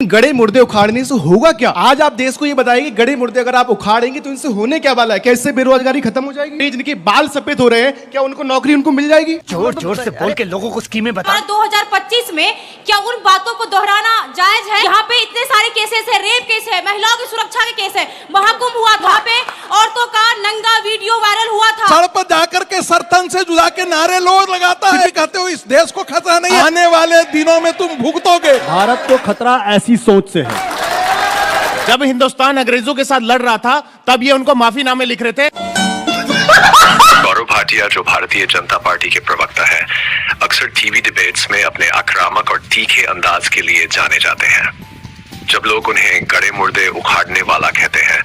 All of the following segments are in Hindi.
गड़े मुर्दे उखाड़ने से होगा क्या? आज आप देश को ये बताइए कि गड़े मुर्दे अगर आप उखाड़ेंगे तो इनसे होने क्या वाला है? क्या इससे बेरोजगारी खत्म हो जाएगी? जिनके बाल सफेद हो रहे हैं क्या उनको नौकरी उनको मिल जाएगी? जोर जोर से बोल के लोगों को स्कीमें बता। 2025 में क्या उन बातों को दोहराना जायज है? यहाँ पे इतने सारे केसेस है, रेप केस है, महिलाओं की सुरक्षा के केस है, महाकुंभ हुआ था, वहाँ पे औरतों का नंगा वीडियो वायरल हुआ था। सड़क पर जाकर के सरतन से जुड़ा के नारे लोग लगाता है, कहते हो इस देश को खतरा नहीं, आने वाले दिनों में तुम भुगतोगे। भारत को खतरा ऐसी सोच से है। जब हिंदुस्तान अंग्रेजों के साथ लड़ रहा था तब ये उनको माफीनामे लिख रहे थे। गौरव भाटिया जो भारतीय जनता पार्टी के प्रवक्ता है, अक्सर टीवी डिबेट्स में अपने आक्रामक और तीखे अंदाज के लिए जाने जाते हैं। जब लोग उन्हें गड़े मुर्दे उखाड़ने वाला कहते हैं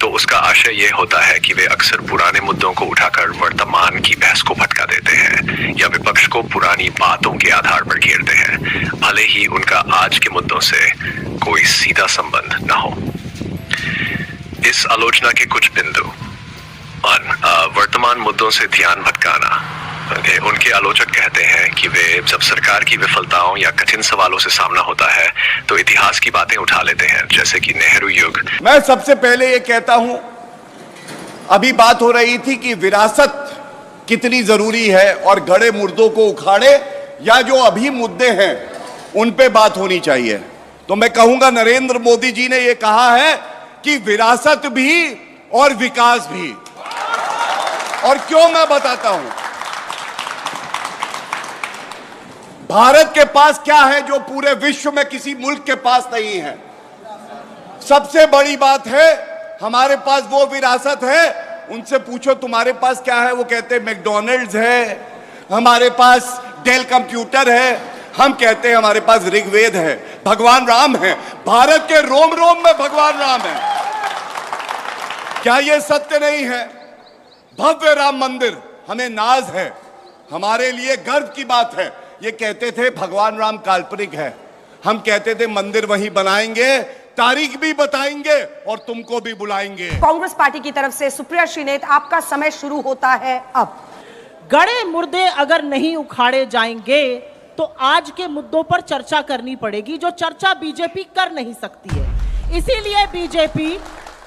तो उसका आशय यह होता है कि वे अक्सर पुराने मुद्दों को उठाकर वर्तमान की बहस को भटका देते हैं या विपक्ष को पुरानी बातों के आधार पर घेरते हैं, भले ही उनका आज के मुद्दों से कोई सीधा संबंध न हो। इस आलोचना के कुछ बिंदु: वर्तमान मुद्दों से ध्यान भटकाना। उनके आलोचक कहते हैं कि वे जब सरकार की विफलताओं या कठिन सवालों से सामना होता है तो इतिहास की बातें उठा लेते हैं, जैसे कि नेहरू युग। मैं सबसे पहले ये कहता हूं, अभी बात हो रही थी कि विरासत कितनी जरूरी है और गड़े मुर्दों को उखाड़े या जो अभी मुद्दे हैं उन पे बात होनी चाहिए। तो मैं कहूंगा नरेंद्र मोदी जी ने ये कहा है कि विरासत भी और विकास भी, और क्यों मैं बताता हूं। भारत के पास क्या है जो पूरे विश्व में किसी मुल्क के पास नहीं है? सबसे बड़ी बात है हमारे पास वो विरासत है। उनसे पूछो तुम्हारे पास क्या है, वो कहते हैं मैकडॉनल्ड्स है, हमारे पास डेल कंप्यूटर है, हम कहते हैं हमारे पास ऋग्वेद है, भगवान राम है, भारत के रोम रोम में भगवान राम है। क्या ये सत्य नहीं है? भव्य राम मंदिर, हमें नाज है, हमारे लिए गर्व की बात है। ये कहते थे भगवान राम काल्पनिक है, हम कहते थे मंदिर वहीं बनाएंगे, तारीख भी बताएंगे और तुमको भी बुलाएंगे। कांग्रेस पार्टी की तरफ से सुप्रिया श्रीनेत, आपका समय शुरू होता है अब। गड़े मुर्दे अगर नहीं उखाड़े जाएंगे तो आज के मुद्दों पर चर्चा करनी पड़ेगी, जो चर्चा बीजेपी कर नहीं सकती है। इसीलिए बीजेपी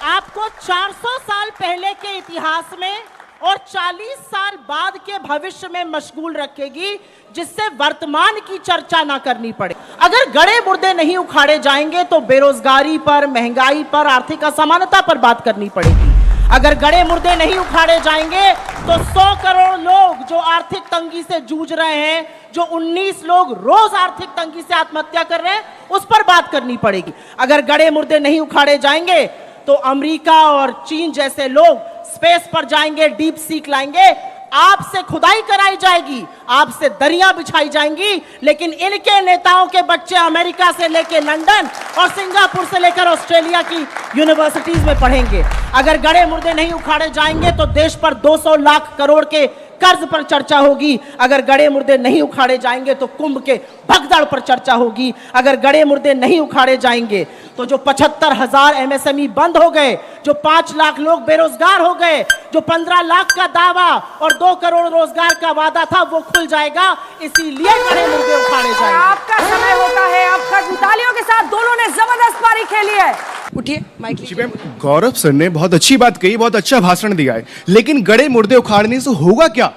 आपको 400 साल पहले के इतिहास में और 40 साल बाद के भविष्य में मशगूल रखेगी, जिससे वर्तमान की चर्चा ना करनी पड़े। अगर गड़े मुर्दे नहीं उखाड़े जाएंगे तो बेरोजगारी पर, महंगाई पर, आर्थिक असमानता पर बात करनी पड़ेगी। अगर गड़े मुर्दे नहीं उखाड़े जाएंगे तो 100 करोड़ लोग जो आर्थिक तंगी से जूझ रहे हैं, जो 19 लोग रोज आर्थिक तंगी से आत्महत्या कर रहे हैं, उस पर बात करनी पड़ेगी। अगर गड़े मुर्दे नहीं उखाड़े जाएंगे तो अमेरिका और चीन जैसे लोग स्पेस पर जाएंगे, डीप सीक लाएंगे, आपसे खुदाई कराई जाएगी, आपसे दरिया बिछाई जाएंगी, लेकिन इनके नेताओं के बच्चे अमेरिका से लेकर लंदन और सिंगापुर से लेकर ऑस्ट्रेलिया की यूनिवर्सिटीज में पढ़ेंगे। अगर गड़े मुर्दे नहीं उखाड़े जाएंगे तो देश पर 200 लाख करोड़ के कर्ज पर चर्चा होगी। अगर गड़े मुर्दे नहीं उखाड़े जाएंगे तो कुंभ के भगदड़ पर चर्चा होगी। अगर गड़े मुर्दे नहीं उखाड़े जाएंगे तो जो 75,000 एमएसएमई बंद हो गए, जो 5 लाख लोग बेरोजगार हो गए, जो 15 लाख का दावा और 2 करोड़ रोजगार का वादा था, वो खुल जाएगा। इसीलिए गड़े मुर्दे उखाड़े जाएंगे। आपका समय होता है अब खत्म। तालियों के साथ दोनों ने जबरदस्त पारी खेली है। उठिए माइक लीजिए। गौरव सर ने बहुत अच्छी बात कही, बहुत अच्छा भाषण दिया है, लेकिन गड़े मुर्दे उखाड़ने से होगा क्या?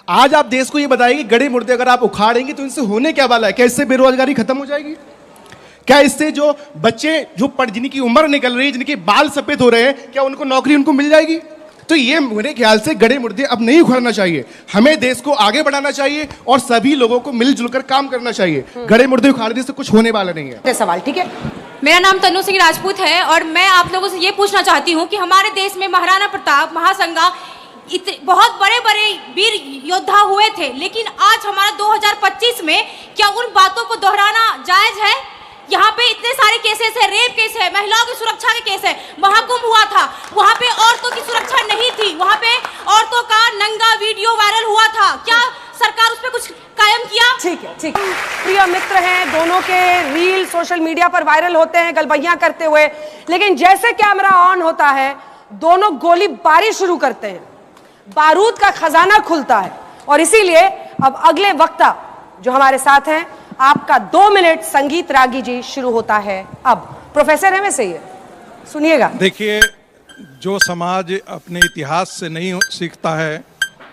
आज आप देश को ये बताइए कि गड़े मुर्दे अगर आप उखाड़ेंगे तो इनसे होने क्या वाला है? क्या इससे बेरोजगारी खत्म हो जाएगी? क्या इससे जो बच्चे जो जिनकी उम्र निकल रही है, जिनके बाल सफेद हो रहे हैं, क्या उनको नौकरी उनको मिल जाएगी? तो ये मेरे ख्याल से गड़े मुर्दे अब नहीं उखाड़ना चाहिए। हमें देश को आगे बढ़ाना चाहिए और सभी लोगों को मिलजुल कर काम करना चाहिए। गड़े मुर्दे उखाड़ने से कुछ होने वाला नहीं है। सवाल ठीक है। मेरा नाम तनु सिंह राजपूत है और मैं आप लोगों से ये पूछना चाहती हूँ कि हमारे देश में महाराणा प्रताप, महासंगा, बहुत बड़े बड़े वीर योद्धा हुए थे, लेकिन आज हमारा 2025 में क्या उन बातों को दोहराना जायज है? यहाँ पे इतने सारे केसेस है, रेप केस है, महिलाओं की सुरक्षा के केस है, महाकुंभ हुआ था, वहाँ पे औरतों की सुरक्षा नहीं थी, वहाँ पे औरतों का नंगा वीडियो वायरल हुआ था, क्या सरकार उस पर कुछ कायम किया? ठीक है, ठीक। प्रिय मित्र हैं, दोनों के रील सोशल मीडिया पर वायरल होते हैं गलबैयां करते हुए, लेकिन जैसे कैमरा ऑन होता है दोनों गोलीबारी शुरू करते हैं, बारूद का खजाना खुलता है। और इसीलिए अब अगले वक्ता जो हमारे साथ हैं, आपका 2 मिनट संगीत रागी जी शुरू होता है अब। प्रोफेसर है वैसे ये, सुनिएगा। देखिए, जो समाज अपने इतिहास से नहीं सीखता है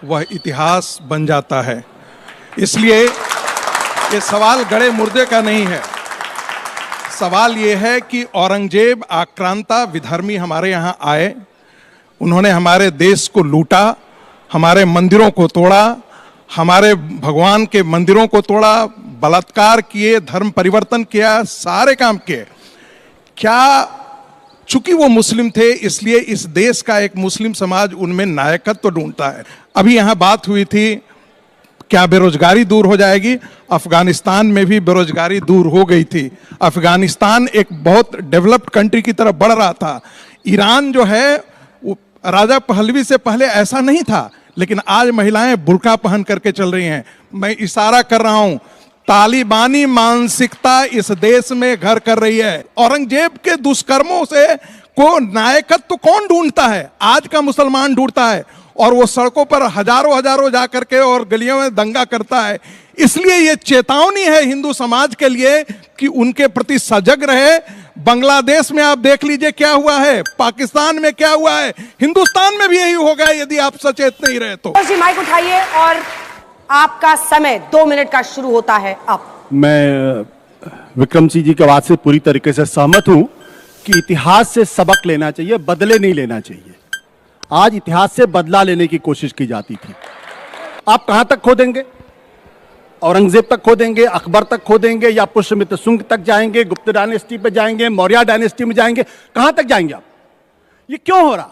वह इतिहास बन जाता है। इसलिए ये सवाल गड़े मुर्दे का नहीं है। सवाल ये है कि औरंगजेब आक्रांता विधर्मी हमारे यहाँ आए, उन्होंने हमारे देश को लूटा, हमारे मंदिरों को तोड़ा, हमारे भगवान के मंदिरों को तोड़ा, बलात्कार किए, धर्म परिवर्तन किया, सारे काम किए। क्या चूंकि वो मुस्लिम थे इसलिए इस देश का एक मुस्लिम समाज उनमें नायकत्व ढूंढता है। अभी यहाँ बात हुई थी क्या बेरोजगारी दूर हो जाएगी? अफगानिस्तान में भी बेरोजगारी दूर हो गई थी। अफगानिस्तान एक बहुत डेवलप्ड कंट्री की तरफ बढ़ रहा था। ईरान जो है वो राजा पहलवी से पहले ऐसा नहीं था, लेकिन आज महिलाएं बुर्का पहन करके चल रही हैं। मैं इशारा कर रहा हूं, तालिबानी मानसिकता इस देश में घर कर रही है। औरंगजेब के दुष्कर्मों से को नायकत्व कौन ढूंढता है? आज का मुसलमान ढूंढता है, और वो सड़कों पर हजारों जा करके और गलियों में दंगा करता है। इसलिए ये चेतावनी है हिंदू समाज के लिए कि उनके प्रति सजग रहे। बांग्लादेश में आप देख लीजिए क्या हुआ है, पाकिस्तान में क्या हुआ है, हिंदुस्तान में भी यही होगा यदि आप सचेत नहीं रहे तो। जी माइक उठाइए और आपका समय 2 मिनट का शुरू होता है अब। मैं विक्रम सिंह जी की बात से पूरी तरीके से सहमत हूं कि इतिहास से सबक लेना चाहिए, बदले नहीं लेना चाहिए। आज इतिहास से बदला लेने की कोशिश की जाती थी। आप कहां तक खोदेंगे? औरंगजेब तक खोदेंगे, अकबर तक खोदेंगे, या पुष्यमित्र शुंग तक जाएंगे, गुप्त डायनेस्टी पे जाएंगे, मौर्य डायनेस्टी में जाएंगे? कहां तक जाएंगे आप? ये क्यों हो रहा?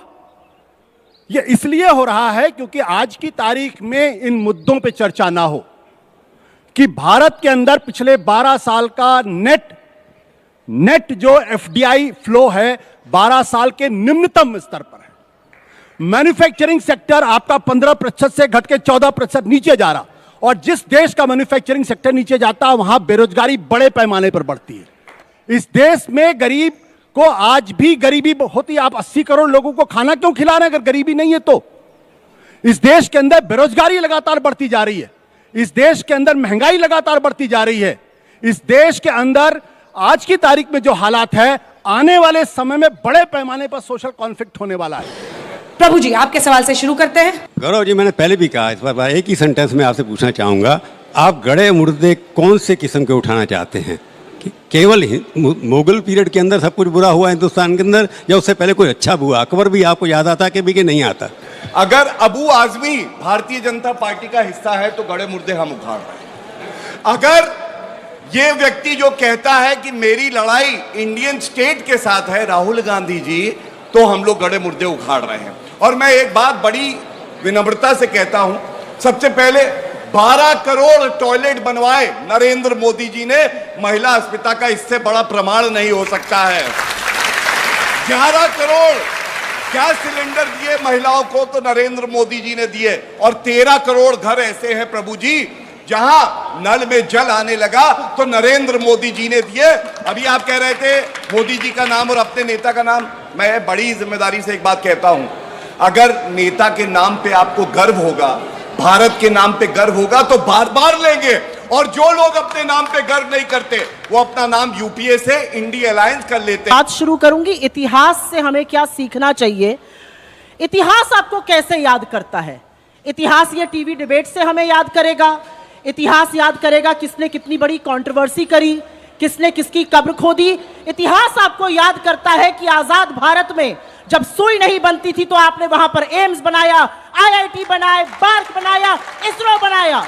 ये इसलिए हो रहा है क्योंकि आज की तारीख में इन मुद्दों पे चर्चा ना हो कि भारत के अंदर पिछले 12 साल का नेट जो एफडीआई फ्लो है 12 साल के निम्नतम स्तर पर है। मैन्युफैक्चरिंग सेक्टर आपका 15% से घट के 14% नीचे जा रहा, और जिस देश का मैन्युफैक्चरिंग सेक्टर नीचे जाता है वहां बेरोजगारी बड़े पैमाने पर बढ़ती है। इस देश में गरीब को आज भी गरीबी होती है। आप 80 करोड़ लोगों को खाना क्यों खिला रहे हैं अगर गरीबी नहीं है तो? इस देश के अंदर बेरोजगारी लगातार बढ़ती जा रही है। इस देश के अंदर महंगाई लगातार बढ़ती जा रही है। इस देश के अंदर आज की तारीख में जो हालात है, आने वाले समय में बड़े पैमाने पर सोशल कॉन्फ्लिक्ट होने वाला है। प्रभु जी, आपके सवाल से शुरू करते हैं। गौरव जी, मैंने पहले भी कहा, इस बार एक ही सेंटेंस में आपसे पूछना चाहूंगा, आप गड़े मुर्दे कौन से किस्म के उठाना चाहते हैं? केवल मुगल पीरियड के अंदर सब कुछ बुरा हुआ हिंदुस्तान के अंदर, या उससे पहले कोई अच्छा हुआ? अकबर भी आपको याद आता कि भी कि नहीं आता? अगर अबू आजमी भारतीय जनता पार्टी का हिस्सा है तो गड़े मुर्दे हम उखाड़ रहे हैं। अगर ये व्यक्ति जो कहता है कि मेरी लड़ाई इंडियन स्टेट के साथ है, राहुल गांधी जी, तो हम लोग गड़े मुर्दे उखाड़ रहे हैं। और मैं एक बात बड़ी विनम्रता से कहता हूं, सबसे पहले 12 करोड़ टॉयलेट बनवाए नरेंद्र मोदी जी ने। महिला अस्मिता का इससे बड़ा प्रमाण नहीं हो सकता है। 11 करोड़ गैस सिलेंडर दिए महिलाओं को तो नरेंद्र मोदी जी ने दिए, और 13 करोड़ घर ऐसे हैं प्रभु जी जहां नल में जल आने लगा तो नरेंद्र मोदी जी ने दिए। अभी आप कह रहे थे मोदी जी का नाम और अपने नेता का नाम। मैं बड़ी जिम्मेदारी से एक बात कहता हूं, अगर नेता के नाम पे आपको गर्व होगा, भारत के नाम पे गर्व होगा, तो बार बार लेंगे। और जो लोग अपने नाम पे गर्व नहीं करते वो अपना नाम यूपीए से इंडिया अलायंस कर लेते हैं। आज शुरू करूंगी, इतिहास से हमें क्या सीखना चाहिए। इतिहास आपको कैसे याद करता है? इतिहास ये टीवी डिबेट से हमें याद करेगा। इतिहास याद करेगा किसने कितनी बड़ी कंट्रोवर्सी करी, किसने किसकी कब्र खोदी। इतिहास आपको याद करता है कि आजाद भारत में जब सुई नहीं बनती थी तो आपने वहां पर एम्स बनाया, आईआईटी बनाए, बार्क बनाया, इसरो बनाया।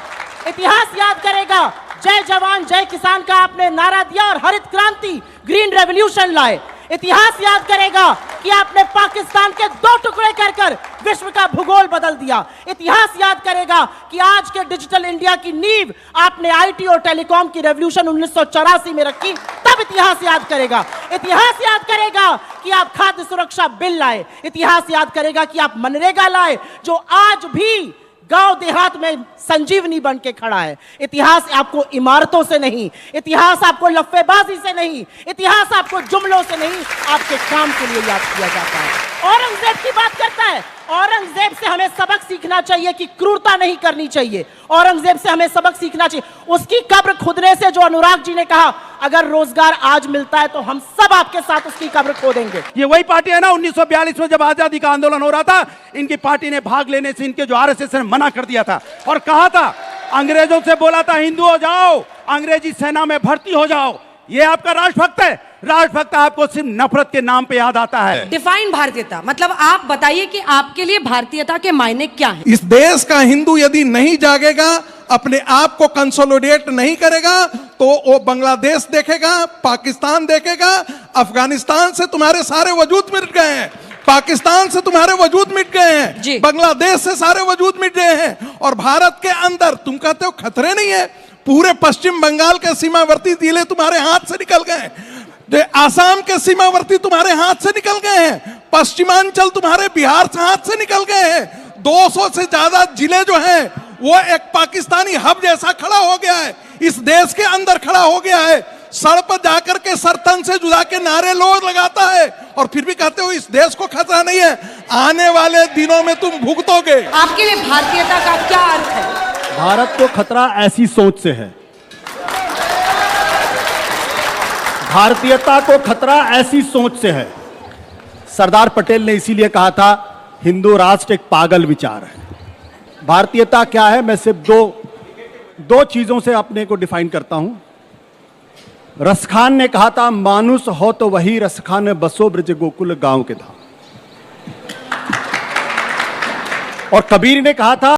इतिहास याद करेगा जय जवान जय किसान का आपने नारा दिया और हरित क्रांति, ग्रीन रेवोल्यूशन लाए। इतिहास याद करेगा कि आपने पाकिस्तान के 2 टुकड़े कर विश्व का भूगोल बदल दिया। इतिहास याद करेगा कि आज के डिजिटल इंडिया की नींव आपने आईटी और टेलीकॉम की रेवोल्यूशन 1984 में रखी, तब इतिहास याद करेगा। इतिहास याद करेगा कि आप खाद्य सुरक्षा बिल लाए। इतिहास याद करेगा कि आप मनरेगा लाए, जो आज भी गांव देहात में संजीवनी बन के खड़ा है। इतिहास आपको इमारतों से नहीं, इतिहास आपको लफ्फेबाजी से नहीं, इतिहास आपको जुमलों से नहीं, आपके काम के लिए याद किया जाता है। औरंगजेब की बात करता है। औरंगजेब से हमें सबक सीखना चाहिए कि क्रूरता नहीं करनी चाहिए। औरंगजेब से हमें सबक सीखना चाहिए। उसकी कब्र खुदने से, जो अनुराग जी ने कहा, अगर रोजगार आज मिलता है तो हम सब आपके साथ उसकी कब्र खोदेंगे। ये वही पार्टी है ना 1942 में जब आजादी का आंदोलन हो रहा था, इनकी पार्टी ने भाग लेने से इनके जो आरएसएस ने मना कर दिया था और कहा था, अंग्रेजों से बोला था हिंदू हो जाओ, अंग्रेजी सेना में भर्ती हो जाओ। ये आपका राष्ट्रभक्त है। राष्ट्रभक्त आपको सिर्फ नफरत के नाम पे याद आता है। डिफाइन भारतीयता, मतलब आप बताइए कि आपके लिए भारतीयता के मायने क्या हैं? इस देश का हिंदू यदि नहीं जागेगा, अपने आप को कंसोलिडेट नहीं करेगा, तो वो बांग्लादेश देखेगा, पाकिस्तान देखेगा। अफगानिस्तान से तुम्हारे सारे वजूद मिट गए हैं, पाकिस्तान से तुम्हारे वजूद मिट गए हैं, बांग्लादेश से सारे वजूद मिट गए हैं, और भारत के अंदर तुम कहते हो खतरे नहीं है। पूरे पश्चिम बंगाल के सीमावर्ती जिले तुम्हारे हाथ से निकल गए, आसाम के सीमावर्ती तुम्हारे हाथ से निकल गए हैं, पश्चिमांचल तुम्हारे बिहार से हाथ से निकल गए हैं। 200 से ज्यादा जिले जो हैं वो एक पाकिस्तानी हब जैसा खड़ा हो गया है, इस देश के अंदर खड़ा हो गया है। सड़क पर जाकर के सरतन से जुदा के नारे लोग लगाता है और फिर भी कहते हो इस देश को खतरा नहीं है। आने वाले दिनों में तुम भुगतोगे। आपके लिए भारतीयता का क्या अर्थ है? भारत को खतरा ऐसी सोच से है, भारतीयता को खतरा ऐसी सोच से है। सरदार पटेल ने इसीलिए कहा था हिंदू राष्ट्र एक पागल विचार है। भारतीयता क्या है, मैं सिर्फ दो चीजों से अपने को डिफाइन करता हूं। रसखान ने कहा था मानुष हो तो वही रसखान बसो ब्रज गोकुल गांव के धाम, और कबीर ने कहा था